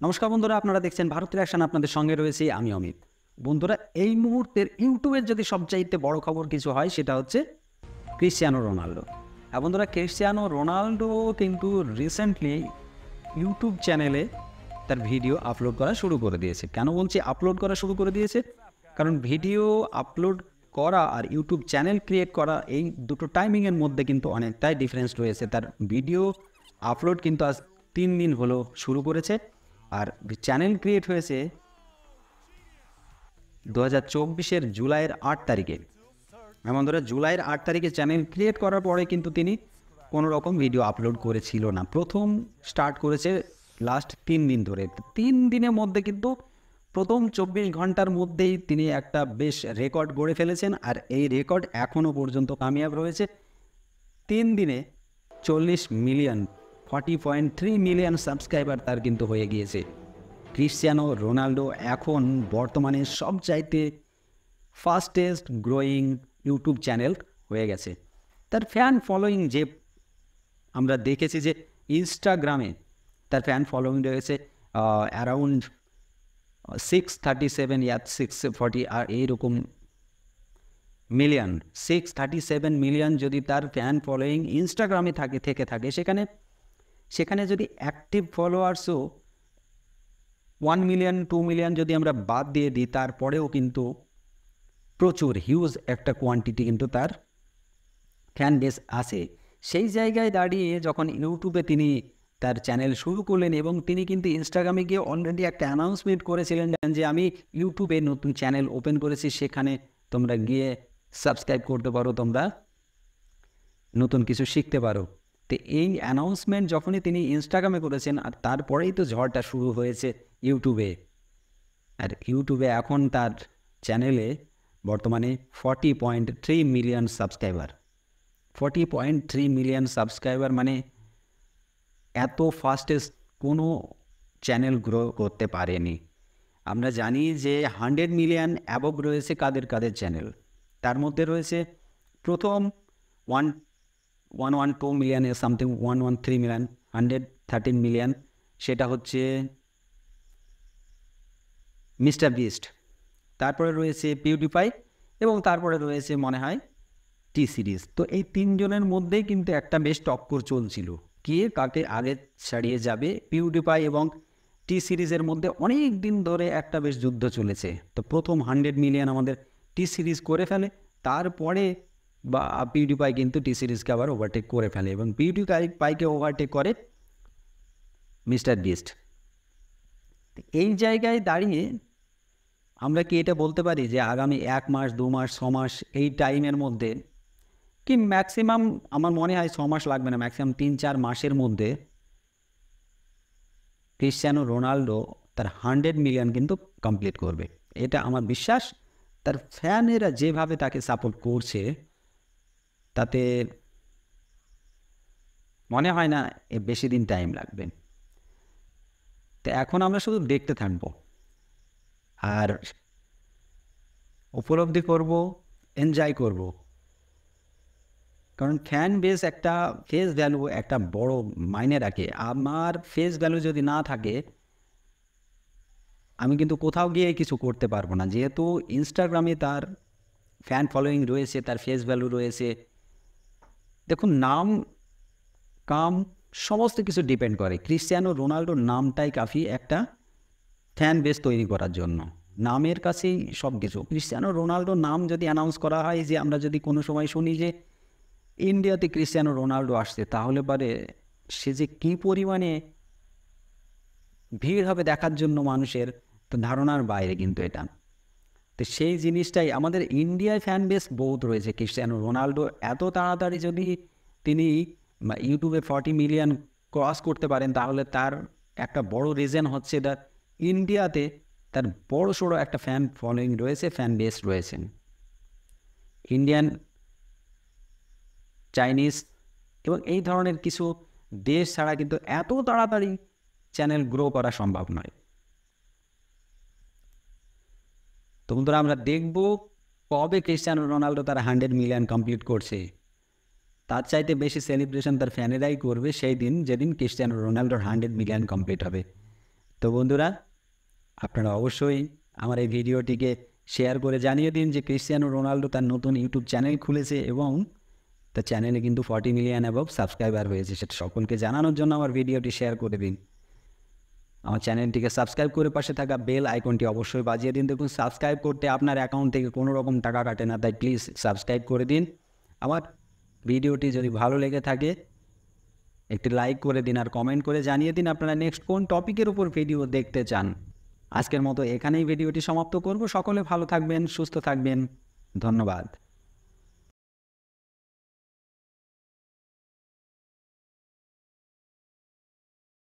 নমস্কার বন্ধুরা, আপনারা দেখছেন ভারতের অ্যাকশন। আপনাদের সঙ্গে রয়েছি আমি অমিত। বন্ধুরা, এই মুহূর্তের ইউটিউবের যদি সবচাইতে বড় খবর কিছু হয় সেটা হচ্ছে ক্রিশ্চিয়ানো রোনাল্ডো। হ্যাঁ বন্ধুরা, ক্রিশ্চিয়ানো রোনাল্ডো কিন্তু রিসেন্টলি ইউটিউব চ্যানেলে তার ভিডিও আপলোড করা শুরু করে দিয়েছে। কেন বলছি আপলোড করা শুরু করে দিয়েছে? কারণ ভিডিও আপলোড করা আর ইউটিউব চ্যানেল ক্রিয়েট করা এই দুটো টাইমিংয়ের মধ্যে কিন্তু অনেকটাই ডিফারেন্স রয়েছে। তার ভিডিও আপলোড কিন্তু আজ 3 দিন হলো শুরু করেছে, আর চ্যানেল ক্রিয়েট হয়েছে 2024-এর জুলাইয়ের 8 তারিখে। এমন ধরে জুলাইয়ের 8 তারিখে চ্যানেল ক্রিয়েট করার পরে কিন্তু তিনি কোনো রকম ভিডিও আপলোড করেছিল না। প্রথম স্টার্ট করেছে লাস্ট 3 দিন ধরে। 3 দিনের মধ্যে কিন্তু প্রথম 24 ঘন্টার মধ্যেই তিনি একটা বেশ রেকর্ড গড়ে ফেলেছেন, আর এই রেকর্ড এখনও পর্যন্ত কামিয়াব রয়েছে। 3 দিনে 40 মিলিয়ন 40.3 মিলিয়ন সাবস্ক্রাইবার তার কিন্তু হয়ে গিয়েছে। ক্রিশ্চিয়ানো রোনাল্ডো এখন বর্তমানে সবচাইতে ফাস্টেস্ট গ্রোয়িং ইউটিউব চ্যানেল হয়ে গেছে। তার ফ্যান ফলোয়িং যে আমরা দেখেছি যে ইনস্টাগ্রামে তার ফ্যান ফলোয়িং রয়েছে অ্যারাউন্ড 637 ইয়া 640 আর এইরকম মিলিয়ন, 637 মিলিয়ন যদি তার ফ্যান ফলোয়িং ইনস্টাগ্রামে থেকে থাকে, সেখানে যদি অ্যাক্টিভ ফলোয়ার্সও 1 মিলিয়ন 2 মিলিয়ন যদি আমরা বাদ দিয়ে দিই, তারপরেও কিন্তু প্রচুর হিউজ একটা কোয়ান্টিটি কিন্তু তার ফ্যান বেস আছে। সেই জায়গায় দাঁড়িয়ে যখন ইউটিউবে তিনি তার চ্যানেল শুরু করলেন, এবং তিনি কিন্তু ইনস্টাগ্রামে গিয়ে অলরেডি একটা অ্যানাউন্সমেন্ট করেছিলেন যে আমি ইউটিউবে নতুন চ্যানেল ওপেন করেছি, সেখানে তোমরা গিয়ে সাবস্ক্রাইব করতে পারো, তোমরা নতুন কিছু শিখতে পারো। তো এই অ্যানাউন্সমেন্ট যখনই তিনি ইনস্টাগ্রামে করেছেন, আর তারপরেই তো ঝড়টা শুরু হয়েছে ইউটিউবে। আর ইউটিউবে এখন তার চ্যানেলে বর্তমানে 40.3 মিলিয়ন সাবস্ক্রাইবার। 40.3 মিলিয়ন সাবস্ক্রাইবার মানে এত ফাস্টেস্ট কোনো চ্যানেল গ্রো করতে পারেনি। আমরা জানি যে 100 মিলিয়ন অ্যাবভ রয়েছে কাদের চ্যানেল। তার মধ্যে রয়েছে প্রথম 112 মিলিয়ন সামথিং 113 মিলিয়ন 113 মিলিয়ন, সেটা হচ্ছে মিস্টার বিস্ট। তারপরে রয়েছে পিউডিফাই, এবং তারপরে রয়েছে মনে হয় টি সিরিজ। তো এই 3 জনের মধ্যেই কিন্তু একটা বেশ টক্কর চলছিল, কে কাকে আগে ছাড়িয়ে যাবে। পিউডিফাই এবং টি সিরিজের মধ্যে অনেক দিন ধরে একটা বেশ যুদ্ধ চলেছে। তো প্রথম 100 মিলিয়ন আমাদের টি সিরিজ করে ফেলে, তারপরে বা পিউডিফাই কিন্তু টি সিরিজকে আবার ওভারটেক করে ফেলে, এবং পিউডিফাইকে ওভারটেক করে মিস্টার বিস্ট। এই জায়গায় দাঁড়িয়ে আমরা কি এটা বলতে পারি যে আগামী 1 মাস 2 মাস 6 মাস এই টাইমের মধ্যে, কি ম্যাক্সিমাম আমার মনে হয় 6 মাস লাগবে না, ম্যাক্সিমাম 3-4 মাসের মধ্যে ক্রিশ্চিয়ানো রোনাল্ডো তার 100 মিলিয়ন কিন্তু কমপ্লিট করবে? এটা আমার বিশ্বাস। তার ফ্যানেরা যেভাবে তাকে সাপোর্ট করছে, তাতে মনে হয় না বেশি দিন টাইম লাগবে। তো এখন আমরা শুধু দেখতে থাকবো আর উপলব্ধি করব, এনজয় করব। কারণ ফ্যান বেস একটা ফেস ভ্যালু একটা বড় মাইনে রাখে। আমার ফেস ভ্যালু যদি না থাকে, আমি কিন্তু কোথাও গিয়ে কিছু করতে পারবো না। যেহেতু ইনস্টাগ্রামে তার ফ্যান ফলোয়িং রয়েছে, তার ফেস ভ্যালু রয়েছে। দেখুন, নাম কাম সমস্ত কিছু ডিপেন্ড করে। ক্রিশ্চিয়ানো রোনাল্ডোর নামটাই কাফি একটা ফ্যান বেস তৈরি করার জন্য। নামের কাছেই সব কিছু। ক্রিশ্চিয়ানো রোনাল্ডোর নাম যদি অ্যানাউন্স করা হয়, যে আমরা যদি কোনো সময় শুনি যে ইন্ডিয়াতে ক্রিশ্চিয়ানো রোনাল্ডো আসছে, তাহলে পরে সে যে কী পরিমাণে ভিড় হবে দেখার জন্য মানুষের, তো ধারণার বাইরে কিন্তু এটা। তো সেই জিনিসটাই আমাদের ইন্ডিয়ায় ফ্যান বেস বহুত রয়েছে। ক্রিশ্চিয়ানো রোনাল্ডো এত তাড়াতাড়ি যদি তিনি ইউটিউবে 40 মিলিয়ন ক্রস করতে পারেন, তাহলে তার একটা বড় রিজন হচ্ছে তার ইন্ডিয়াতে তার বড় সড়ো একটা ফ্যান ফলোয়িং রয়েছে, ফ্যান বেস রয়েছেন। ইন্ডিয়ান, চাইনিজ এবং এই ধরনের কিছু দেশ ছাড়া কিন্তু এত তাড়াতাড়ি চ্যানেল গ্রো করা সম্ভব নয়। তো বন্ধুরা, আমরা দেখব কবে ক্রিশ্চিয়ানো রোনাল্ডো তার 100 মিলিয়ন কমপ্লিট করছে। তার চাইতে বেশি সেলিব্রেশন তার ফ্যানেরাই করবে সেই দিন যেদিন ক্রিস্টিয়ানো রোনাল্ডোর 100 মিলিয়ন কমপ্লিট হবে। তো বন্ধুরা, আপনারা অবশ্যই আমার এই ভিডিওটিকে শেয়ার করে জানিয়ে দিন যে ক্রিস্টিয়ানো রোনাল্ডো তার নতুন ইউটিউব চ্যানেল খুলেছে এবং তার চ্যানেলে কিন্তু 40 মিলিয়ন অ্যাবভ সাবস্ক্রাইবার হয়েছে। সেটা সকলকে জানানোর জন্য আমার ভিডিওটি শেয়ার করে দিন। আমার চ্যানেলটিকে সাবস্ক্রাইব করে পাশে থাকা বেল আইকনটি অবশ্যই বাজিয়ে দিন। দেখুন, সাবস্ক্রাইব করতে আপনার অ্যাকাউন্ট থেকে কোনো রকম টাকা কাটে না, তাই প্লিজ সাবস্ক্রাইব করে দিন। আমার ভিডিওটি যদি ভালো লেগে থাকে একটি লাইক করে দিন আর কমেন্ট করে জানিয়ে দিন আপনারা নেক্সট কোন টপিকের উপর ভিডিও দেখতে চান। আজকের মতো এখানেই ভিডিওটি সমাপ্ত করব। সকলে ভালো থাকবেন, সুস্থ থাকবেন। ধন্যবাদ।